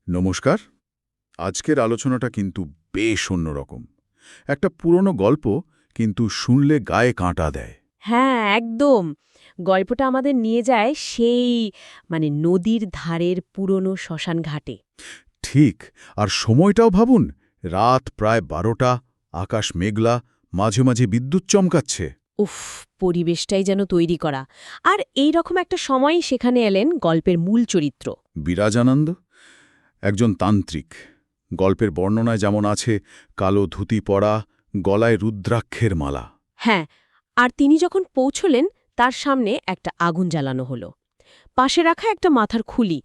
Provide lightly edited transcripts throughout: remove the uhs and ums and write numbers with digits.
নমস্কার। আজকের আলোচনাটা কিন্তু বেশ অন্যরকম। একটা পুরনো গল্প, কিন্তু শুনলে গায়ে কাঁটা দেয়। হ্যাঁ, একদম। গল্পটা আমাদের নিয়ে যায় সেই নদীর ধারের পুরনো শ্মশান ঘাটে। ঠিক। আর সময়টাও ভাবুন, রাত প্রায় 12টা, আকাশ মেঘলা, মাঝে মাঝে বিদ্যুৎ চমকাচ্ছে। উফ, পরিবেশটাই যেন তৈরি করা। আর এই রকম একটা সময়ই সেখানে এলেন গল্পের মূল চরিত্র। বিরাজানন্দ একজন তান্ত্রিক। গল্পের বর্ণনায় যেমন আছে, কালো ধুতি পরা, গলায় রুদ্রাক্ষের মালা। হ্যাঁ, আর তিনি যখন পৌঁছলেন তার সামনে একটা আগুন জ্বালানো হলো। পাশে রাখা একটা মাথার খুলি,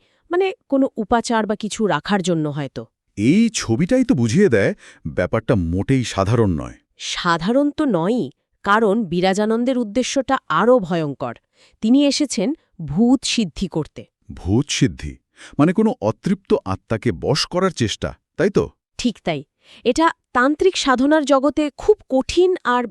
কোনো উপাচার বা কিছু রাখার জন্য হয়তো। এই ছবিটাই তো বুঝিয়ে দেয় ব্যাপারটা মোটেই সাধারণ নয়। সাধারণ তো নয়ই, কারণ বিরাজানন্দের উদ্দেশ্যটা আরও ভয়ঙ্কর। তিনি এসেছেন ভূত সিদ্ধি করতে। ভূত সিদ্ধি মানে কোনো অতৃপ্ত আত্মাকে বশ করার চেষ্টা, তাই তো? ঠিক তাই। এটা তান্ত্রিক সাধনার জগতে খুব কঠিন আর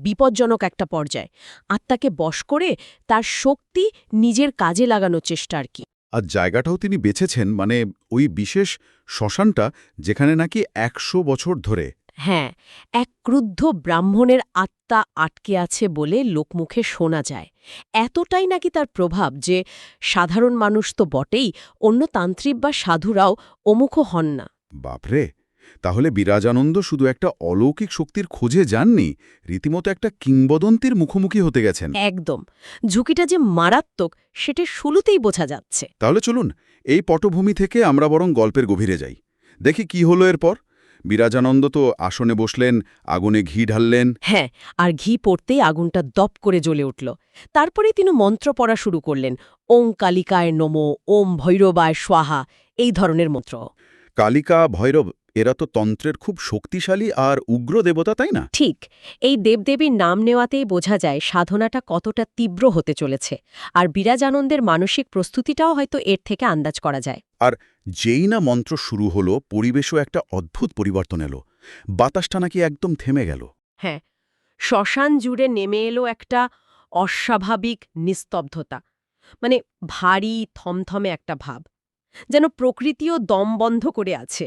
বিপজ্জনক একটা পর্যায়। আত্মাকে বশ করে তার শক্তি নিজের কাজে লাগানোর চেষ্টা আর কি। আর জায়গাটাও তিনি বেছেছেন, মানে ওই বিশেষ শ্মশানটা, যেখানে নাকি 100 বছর ধরে। হ্যাঁ, এক ক্রুদ্ধ ব্রাহ্মণের আত্মা আটকে আছে বলে লোকমুখে শোনা যায়। এতটাই নাকি তার প্রভাব যে সাধারণ মানুষ তো বটেই, অন্য তান্ত্রিক বা সাধুরাও অমুখ হন না। বাপরে! তাহলে বিরাজানন্দ শুধু একটা অলৌকিক শক্তির খোঁজে যাননি, রীতিমতো একটা কিংবদন্তির মুখোমুখি হতে গেছেন। একদম। ঝুঁকিটা যে মারাত্মক সেটা শুরুতেই বোঝা যাচ্ছে। তাহলে চলুন, এই পটভূমি থেকে আমরা বরং গল্পের গভীরে যাই। দেখি কি হলো এরপর। বিরাজানন্দ তো আসনে বসলেন, আগুনে ঘি ঢাললেন। হ্যাঁ, আর ঘি পড়তেই আগুনটা দপ করে জ্বলে উঠল। তারপরে তিনি মন্ত্র পড়া শুরু করলেন। ওং কালিকায় নমো, ওম ভৈরবায় স্বাহা, এই ধরনের মন্ত্র। কালিকা, ভৈরব এরা তো তন্ত্রের খুব শক্তিশালী আর উগ্র দেবতা, তাই না? ঠিক, এই দেবদেবীর নাম নেওয়াতেই বোঝা যায় সাধনাটা কতটা তীব্র হতে চলেছে। আর বিরাজানন্দের মানসিক প্রস্তুতিটাও হয়তো এর থেকে আন্দাজ করা যায়। আর যেই না মন্ত্র শুরু হলো, পরিবেশও একটা অদ্ভুত পরিবর্তন এলো। বাতাসটা নাকি একদম থেমে গেল। হ্যাঁ, শ্মশান জুড়ে নেমে এলো একটা অস্বাভাবিক নিস্তব্ধতা। মানে ভারী থমথমে একটা ভাব, যেন প্রকৃতিও দম বন্ধ করে আছে।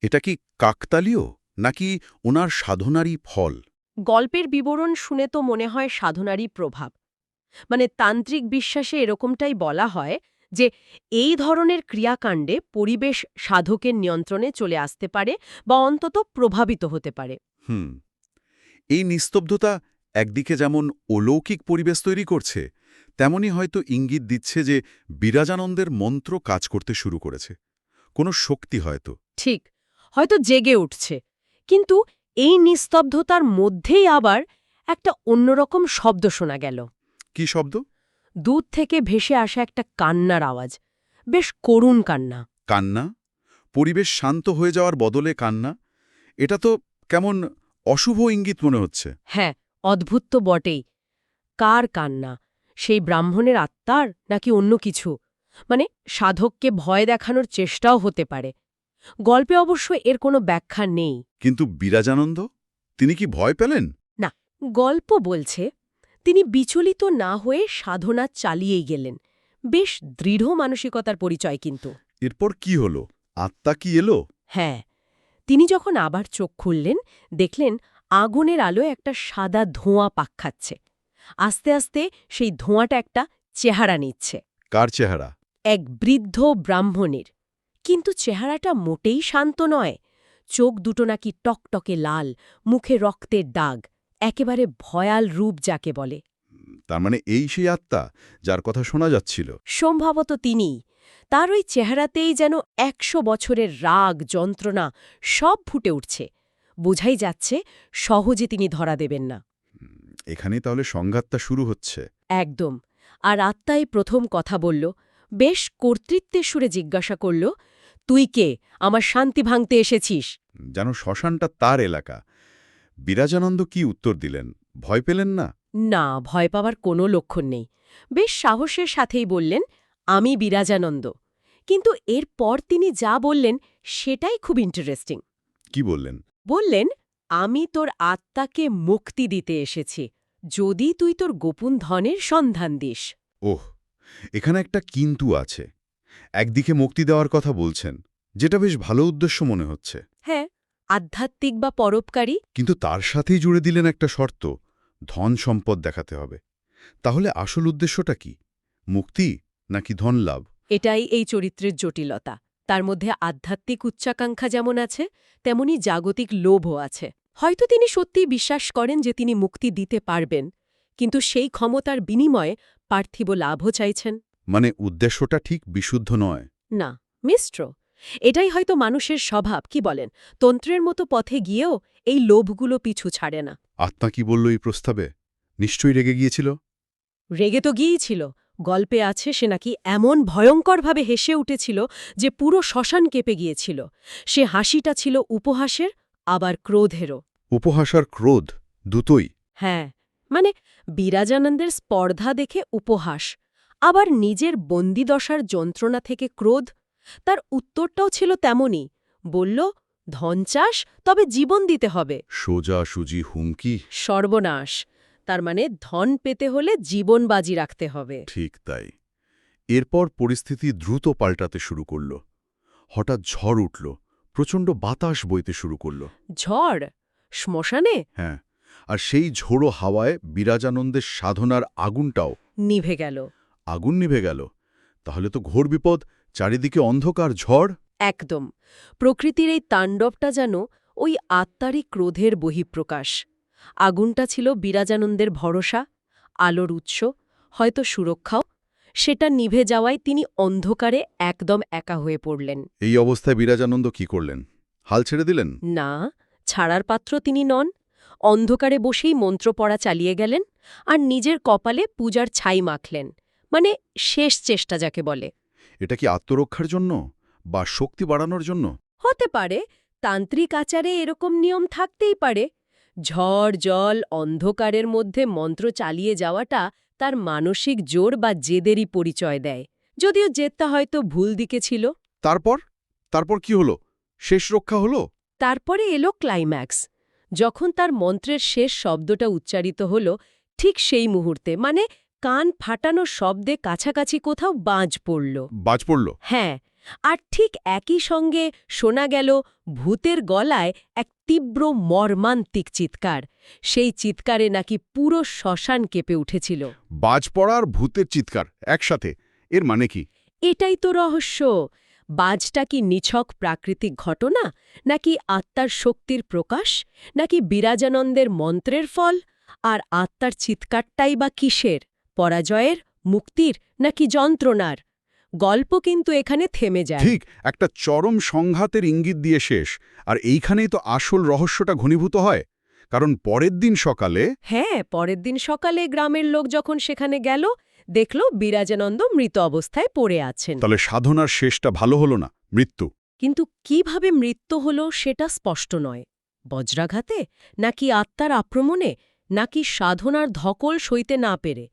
এটা কি কাকতালীয়, নাকি ওনার সাধনারই ফল? গল্পের বিবরণ শুনে তো মনে হয় সাধনারই প্রভাব। তান্ত্রিক বিশ্বাসে এরকমটাই বলা হয় যে এই ধরনের ক্রিয়াকাণ্ডে পরিবেশ সাধকের নিয়ন্ত্রণে চলে আসতে পারে বা অন্তত প্রভাবিত হতে পারে। হুম। এই নিস্তব্ধতা একদিকে যেমন অলৌকিক পরিবেশ তৈরি করছে, তেমনি হয়তো ইঙ্গিত দিচ্ছে যে বিরাজানন্দের মন্ত্র কাজ করতে শুরু করেছে। কোনো শক্তি হয়তো। ঠিক, হয়তো জেগে উঠছে। কিন্তু এই নিস্তব্ধতার মধ্যেই আবার একটা অন্যরকম শব্দ শোনা গেল। কি শব্দ? দূর থেকে ভেসে আসা একটা কান্নার আওয়াজ, বেশ করুণ কান্না। কান্না? পরিবেশ শান্ত হয়ে যাওয়ার বদলে কান্না? এটা তো কেমন অশুভ ইঙ্গিত মনে হচ্ছে। হ্যাঁ, অদ্ভুত তো বটেই। কার কান্না? সেই ব্রাহ্মণের আত্মার, নাকি অন্য কিছু? সাধককে ভয় দেখানোর চেষ্টাও হতে পারে। গল্পে অবশ্য এর কোনো ব্যাখ্যা নেই। কিন্তু বিরাজানন্দ, তিনি কি ভয় পেলেন? না, গল্প বলছে তিনি বিচলিত না হয়ে সাধনা চালিয়েই গেলেন। বেশ দৃঢ় মানসিকতার পরিচয় কিন্তু। এরপর কি হলো? আত্মা কি এলো? হ্যাঁ, তিনি যখন আবার চোখ খুললেন, দেখলেন আগুনের আলোয় একটা সাদা ধোঁয়া পাক খাচ্ছে। আস্তে আস্তে সেই ধোঁয়াটা একটা চেহারা নিচ্ছে। কার চেহারা? এক বৃদ্ধ ব্রাহ্মণের। কিন্তু চেহারাটা মোটেই শান্ত নয়। চোখ দুটো নাকি টকটকে লাল, মুখে রক্তের দাগ, একেবারে ভয়াল রূপ যাকে বলে। তার মানে এই সেই আত্মা যার কথা শোনা যাচ্ছিল। সম্ভবত তিনিই। তার ওই চেহারাতেই যেন 100 বছরের রাগ, যন্ত্রণা সব ফুটে উঠছে। বোঝাই যাচ্ছে সহজে তিনি ধরা দেবেন না। এখানেই তাহলে সংঘাতটা শুরু হচ্ছে। একদম। আর আত্মাই প্রথম কথা বলল, বেশ কর্তৃত্বের সুরে জিজ্ঞাসা করল, তুই কে, আমার শান্তি ভাঙতে এসেছিস? যেন শ্মশানটা তার এলাকা। বিরাজানন্দ কি উত্তর দিলেন? ভয় পেলেন না? না, ভয় পাওয়ার কোনো লক্ষণ নেই। বেশ সাহসের সাথেই বললেন, আমি বিরাজানন্দ। কিন্তু এরপর তিনি যা বললেন সেটাই খুব ইন্টারেস্টিং। কি বললেন? বললেন, আমি তোর আত্মাকে মুক্তি দিতে এসেছি, যদি তুই তোর গোপন ধনের সন্ধান দিস। ওহ, এখানে একটা কিন্তু আছে। একদিকে মুক্তি দেওয়ার কথা বলছেন, যেটা বেশ ভালো উদ্দেশ্য মনে হচ্ছে। হ্যাঁ, আধ্যাত্মিক বা পরোপকারী। কিন্তু তার সাথেই জুড়ে দিলেন একটা শর্ত, ধন সম্পদ দেখাতে হবে। তাহলে আসল উদ্দেশ্যটা কি? মুক্তি নাকি ধন লাভ? এটাই এই চরিত্রের জটিলতা। তার মধ্যে আধ্যাত্মিক উচ্চাকাঙ্ক্ষা যেমন আছে, তেমনি জাগতিক লোভও আছে। হয়তো তিনি সত্যিই বিশ্বাস করেন যে তিনি মুক্তি দিতে পারবেন, কিন্তু সেই ক্ষমতার বিনিময়ে পার্থিব লাভও চাইছেন। মানে উদ্দেশ্যটা ঠিক বিশুদ্ধ নয়। না, মিশ্র। এটাই হয়তো মানুষের স্বভাব, কি বলেন? তন্ত্রের মতো পথে গিয়েও এই লোভগুলো পিছু ছাড়ে না। আত্মা কি বলল এই প্রস্তাবে? নিশ্চয়ই রেগে গিয়েছিল। রেগে তো গিয়েছিল। গল্পে আছে সে নাকি এমন ভয়ঙ্করভাবে হেসে উঠেছিল যে পুরো শ্মশান কেঁপে গিয়েছিল। সে হাসিটা ছিল উপহাসের, আবার ক্রোধেরও। উপহাস আর ক্রোধ দুটোই। হ্যাঁ, মানে বিরাজানন্দের স্পর্ধা দেখে উপহাস, আবার নিজের বন্দিদশার যন্ত্রণা থেকে ক্রোধ। তার উত্তরটাও ছিল তেমনই। বলল, ধন চাস, তবে জীবন দিতে হবে। সোজা সুজি হুমকি। সর্বনাশ। তার মানে ধন পেতে হলে জীবন বাজি রাখতে হবে। ঠিক তাই। এরপর পরিস্থিতি দ্রুত পাল্টাতে শুরু করল। হঠাৎ ঝড় উঠল, প্রচণ্ড বাতাস বইতে শুরু করল। ঝড়? শ্মশানে? হ্যাঁ, আর সেই ঝোড়ো হাওয়ায় বিরাজানন্দের সাধনার আগুনটাও। নিভে গেল। আগুন নিভে গেল? তাহলে তো ঘোর বিপদ, চারিদিকে অন্ধকার, ঝড়। একদম। প্রকৃতির এই তাণ্ডবটা যেন ওই আত্মারই ক্রোধের বহিঃপ্রকাশ। আগুনটা ছিল বিরাজানন্দের ভরসা, আলোর উৎস, হয়তো সুরক্ষাও। সেটা নিভে যাওয়ায় তিনি অন্ধকারে একদম একা হয়ে পড়লেন। এই অবস্থায় বিরাজানন্দ কি করলেন? হাল ছেড়ে দিলেন? না, ছাড়ার পাত্র তিনি নন। অন্ধকারে বসেই মন্ত্র পড়া চালিয়ে গেলেন, আর নিজের কপালে পূজার ছাই মাখলেন। মানে শেষ চেষ্টা যাকে বলে। এটা কি আত্মরক্ষার জন্য বা শক্তি বাড়ানোর জন্য? হতে পারে, তান্ত্রিক আচারে এরকম নিয়ম থাকতেই পারে। ঝড় জল অন্ধকারের মধ্যে মন্ত্র চালিয়ে যাওয়াটা তার মানসিক জোর বা জেদেরই পরিচয় দেয়। যদিও জেদটা হয়তো ভুল দিকে ছিল। তারপর তারপর কি হলো? শেষ রক্ষা হলো? তারপরে এলো ক্লাইম্যাক্স। যখন তার মন্ত্রের শেষ শব্দটা উচ্চারিত হল, ঠিক সেই মুহূর্তে, মানে কান ফাটানো শব্দে কাছাকাছি কোথাও বাজ পড়ল। বাজ পড়ল? হ্যাঁ, আর ঠিক একই সঙ্গে শোনা গেল ভূতের গলায় এক তীব্র মর্মান্তিক চিৎকার। সেই চিৎকারে নাকি পুরো শ্মশান কেঁপে উঠেছিল। বাজ পড়ার ভূতের চিৎকার একসাথে, এর মানে কি? এটাই তো রহস্য। বাজটা কি নিছক প্রাকৃতিক ঘটনা, নাকি আত্মার শক্তির প্রকাশ, নাকি বিরাজানন্দের মন্ত্রের ফল? আর আত্মার চিৎকারটাই বা কিসের? পরাজয়ের, মুক্তির, নাকি যন্ত্রণার? গল্প কিন্তু এখানে থেমে যায়। ঠিক, একটা চরম সংঘাতের ইঙ্গিত দিয়ে শেষ। আর এইখানেই তো আসল রহস্যটা ঘনীভূত হয়। কারণ পরের দিন সকালে হ্যাঁ, পরের দিন সকালে গ্রামের লোক যখন সেখানে গেল, দেখল বিরাজানন্দ মৃত অবস্থায় পড়ে আছেন। তাহলে সাধনার শেষটা ভালো হলো না, মৃত্যু। কিন্তু কিভাবে মৃত্যু হল সেটা স্পষ্ট নয়। বজ্রাঘাতে, নাকি আত্মার আক্রমণে, নাকি সাধনার ধকল সইতে না পেরে?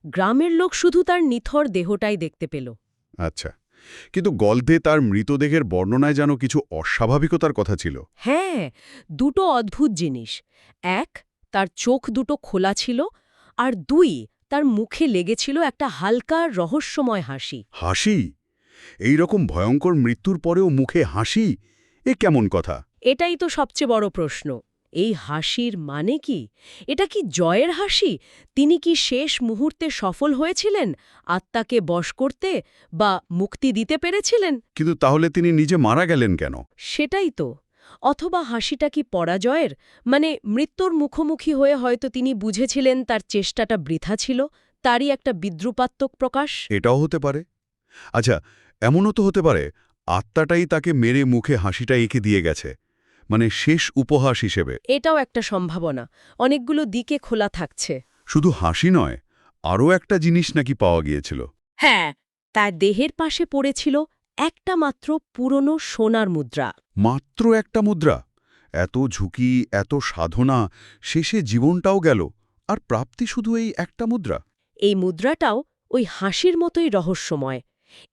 গ্রামের লোক শুধু তার নিথর দেহটাই দেখতে পেল। আচ্ছা, কিন্তু গল্পে তার মৃতদেহের বর্ণনায় যেন কিছু অস্বাভাবিকতার কথা ছিল। হ্যাঁ, দুটো অদ্ভুত জিনিস। এক, তার চোখ দুটো খোলা ছিল, আর দুই, তার মুখে লেগেছিল একটা হালকা রহস্যময় হাসি। হাসি? এই রকম ভয়ঙ্কর মৃত্যুর পরেও মুখে হাসি, এ কেমন কথা? এটাই তো সবচেয়ে বড় প্রশ্ন। এই হাসির মানে কি? এটা কি জয়ের হাসি? তিনি কি শেষ মুহূর্তে সফল হয়েছিলেন আত্মাকে বশ করতে, বা মুক্তি দিতে পেরেছিলেন? কিন্তু তাহলে তিনি নিজে মারা গেলেন কেন? সেটাই তো। অথবা হাসিটা কি পরাজয়ের, মানে মৃত্যুর মুখোমুখি হয়ে হয়তো তিনি বুঝেছিলেন তার চেষ্টাটা বৃথা ছিল, তারই একটা বিদ্রুপাত্মক প্রকাশ? এটাও হতে পারে। আচ্ছা, এমনও তো হতে পারে আত্মাটাই তাকে মেরে মুখে হাসিটা এঁকে দিয়ে গেছে, মানে শেষ উপহাস হিসেবে। এটাও একটা সম্ভাবনা। অনেকগুলো দিকে খোলা থাকছে। শুধু হাসি নয়, আরও একটা জিনিস নাকি পাওয়া গিয়েছিল। হ্যাঁ, তার দেহের পাশে পড়েছিল একটা মাত্র পুরনো সোনার মুদ্রা। মাত্র একটা মুদ্রা? এত ঝুঁকি, এত সাধনা, শেষে জীবনটাও গেল, আর প্রাপ্তি শুধু এই একটা মুদ্রা? এই মুদ্রাটাও ওই হাসির মতোই রহস্যময়।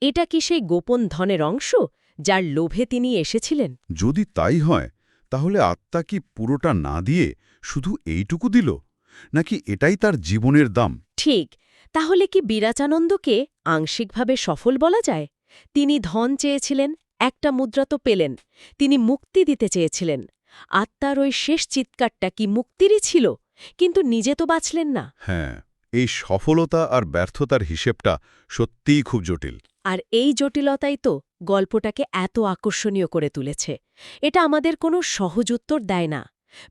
এটা কি সেই গোপন ধনের অংশ, যার লোভে তিনি এসেছিলেন? যদি তাই হয়, তাহলে আত্মা কি পুরোটা না দিয়ে শুধু এইটুকু দিল, নাকি এটাই তার জীবনের দাম? ঠিক। তাহলে কি বিরাচানন্দকে আংশিকভাবে সফল বলা যায়? তিনি ধন চেয়েছিলেন, একটা মুদ্রা তো পেলেন, তিনি মুক্তি দিতে চেয়েছিলেন। আত্মার ওই শেষ চিৎকারটা কি মুক্তিরই ছিল, কিন্তু নিজে তো বাঁচলেন না। হ্যাঁ, এই সফলতা আর ব্যর্থতার হিসেবটা সত্যিই খুব জটিল। আর এই জটিলতাই তো গল্পটাকে এত আকর্ষণীয় করে তুলেছে। এটা আমাদের কোনো সহজ উত্তর দেয় না।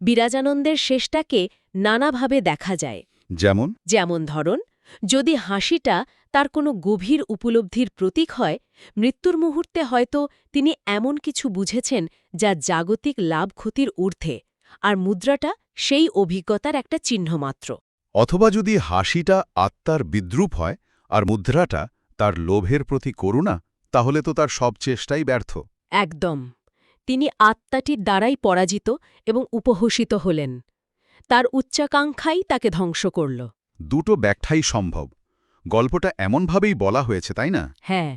বিরাজানন্দের শেষটাকে নানাভাবে দেখা যায়। যেমন? যেমন ধরুন, যদি হাসিটা তার কোনো গভীর উপলব্ধির প্রতীক হয়, মৃত্যুর মুহূর্তে হয়তো তিনি এমন কিছু বুঝেছেন যা জাগতিক লাভ ক্ষতির ঊর্ধ্বে, আর মুদ্রাটা সেই অভিজ্ঞতার একটা চিহ্ন মাত্র। অথবা যদি হাসিটা আত্মার বিদ্রূপ হয় আর মুদ্রাটা তার লোভের প্রতি করুণা, তাহলে তো তার সব চেষ্টাই ব্যর্থ। একদম। তিনি আত্মাটির দ্বারাই পরাজিত এবং উপহসিত হলেন। তার উচ্চাকাঙ্ক্ষাই তাকে ধ্বংস করল। দুটো ব্যাখ্যাই সম্ভব। গল্পটা এমনভাবেই বলা হয়েছে, তাই না? হ্যাঁ,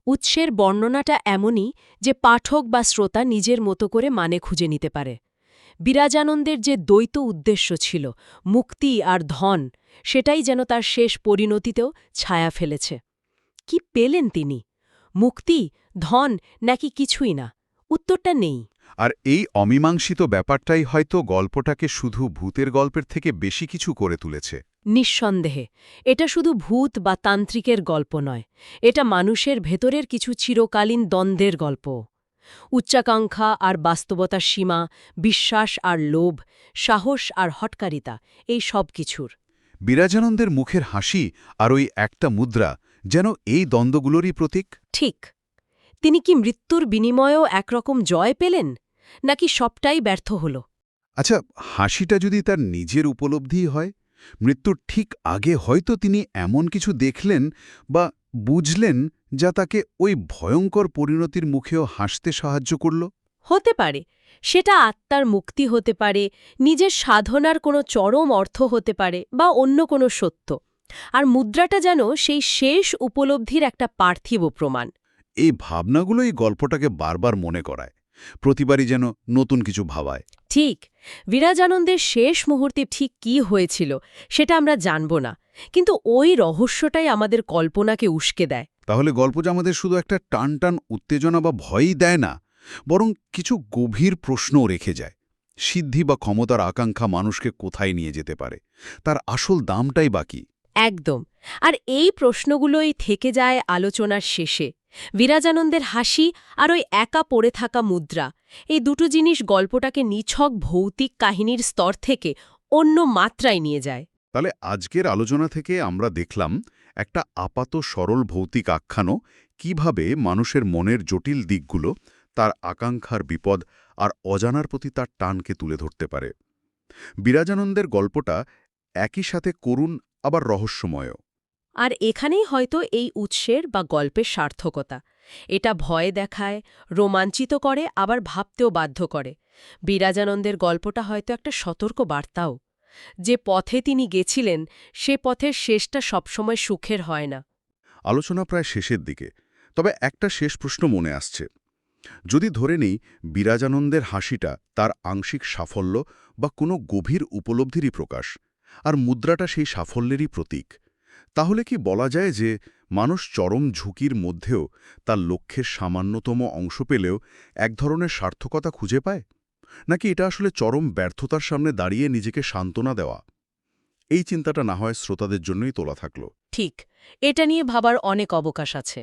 উৎসের বর্ণনাটা এমনই যে পাঠক বা শ্রোতা নিজের মতো করে মানে খুঁজে নিতে পারে। বিরাজানন্দের যে দ্বৈত উদ্দেশ্য ছিল, মুক্তি আর ধন, সেটাই যেন তার শেষ পরিণতিতেও ছায়া ফেলেছে। কি পেলেন তিনি? মুক্তি, ধন, নাকি কিছুই না? উত্তরটা নেই। আর এই অমীমাংসিত ব্যাপারটাই হয়তো গল্পটাকে শুধু ভূতের গল্পের থেকে বেশি কিছু করে তুলেছে। নিঃসন্দেহে এটা শুধু ভূত বা তান্ত্রিকের গল্প নয়, এটা মানুষের ভেতরের কিছু চিরকালীন দ্বন্দ্বের গল্প। উচ্চাকাঙ্ক্ষা আর বাস্তবতার সীমা, বিশ্বাস আর লোভ, সাহস আর হটকারিতা, এই সব কিছুর। বিরাজানন্দের মুখের হাসি আর ওই একটা মুদ্রা যেন এই দ্বন্দ্বগুলোরই প্রতীক। ঠিক। তিনি কি মৃত্যুর বিনিময়েও একরকম জয় পেলেন, নাকি সবটাই ব্যর্থ হল? আচ্ছা, হাসিটা যদি তার নিজের উপলব্ধিই হয়, মৃত্যুর ঠিক আগে হয়তো তিনি এমন কিছু দেখলেন বা বুঝলেন যা তাকে ওই ভয়ঙ্কর পরিণতির মুখেও হাসতে সাহায্য করল। হতে পারে সেটা আত্মার মুক্তি হতে পারে, নিজের সাধনার কোনো চরম অর্থ হতে পারে, বা অন্য কোনো সত্য। আর মুদ্রাটা যেন সেই শেষ উপলব্ধির একটা পার্থিব প্রমাণ। এই ভাবনাগুলোই গল্পটাকে বারবার মনে করায়, প্রতিবারই যেন নতুন কিছু ভাবায়। ঠিক। বিরাজানন্দের শেষ মুহূর্তে ঠিক কি হয়েছিল সেটা আমরা জানব না, কিন্তু ওই রহস্যটাই আমাদের কল্পনাকে উস্কে দেয়। তাহলে গল্প যে আমাদের শুধু একটা টান টান উত্তেজনা বা ভয়ই দেয় না, বরং কিছু গভীর প্রশ্নও রেখে যায়। সিদ্ধি বা ক্ষমতার আকাঙ্ক্ষা মানুষকে কোথায় নিয়ে যেতে পারে, তার আসল দামটাই বাকি। একদম। আর এই প্রশ্নগুলোই থেকে যায় আলোচনার শেষে। বিরাজানন্দের হাসি আর ওই একা পড়ে থাকা মুদ্রা, এই দুটো জিনিস গল্পটাকে নিছক ভৌতিক কাহিনীর স্তর থেকে অন্য মাত্রায় নিয়ে যায়। তাহলে আজকের আলোচনা থেকে আমরা দেখলাম একটা আপাত সরল ভৌতিক আখ্যানও কিভাবে মানুষের মনের জটিল দিকগুলো, তার আকাঙ্ক্ষার বিপদ আর অজানার প্রতি তার টানকে তুলে ধরতে পারে। বিরাজানন্দের গল্পটা একই সাথে করুণ আবার রহস্যময়। আর এখানেই হয়তো এই উৎসের বা গল্পের সার্থকতা। এটা ভয় দেখায়, রোমাঞ্চিত করে, আবার ভাবতেও বাধ্য করে। বিরাজানন্দের গল্পটা হয়তো একটা সতর্ক বার্তাও, যে পথে তিনি গেছিলেন সে পথের শেষটা সবসময় সুখের হয় না। আলোচনা প্রায় শেষের দিকে, তবে একটা শেষ প্রশ্ন মনে আসছে। যদি ধরে নেই বিরাজানন্দের হাসিটা তার আংশিক সাফল্য বা কোনো গভীর উপলব্ধিরই প্রকাশ, আর মুদ্রাটা সেই সাফল্যেরই প্রতীক, তাহলে কি বলা যায় যে মানুষ চরম ঝুঁকির মধ্যেও তার লক্ষ্যের সামান্যতম অংশ পেলেও এক ধরনের সার্থকতা খুঁজে পায়? নাকি এটা আসলে চরম ব্যর্থতার সামনে দাঁড়িয়ে নিজেকে সান্ত্বনা দেওয়া? এই চিন্তাটা না হয় শ্রোতাদের জন্যই তোলা থাকলো। ঠিক, এটা নিয়ে ভাবার অনেক অবকাশ আছে।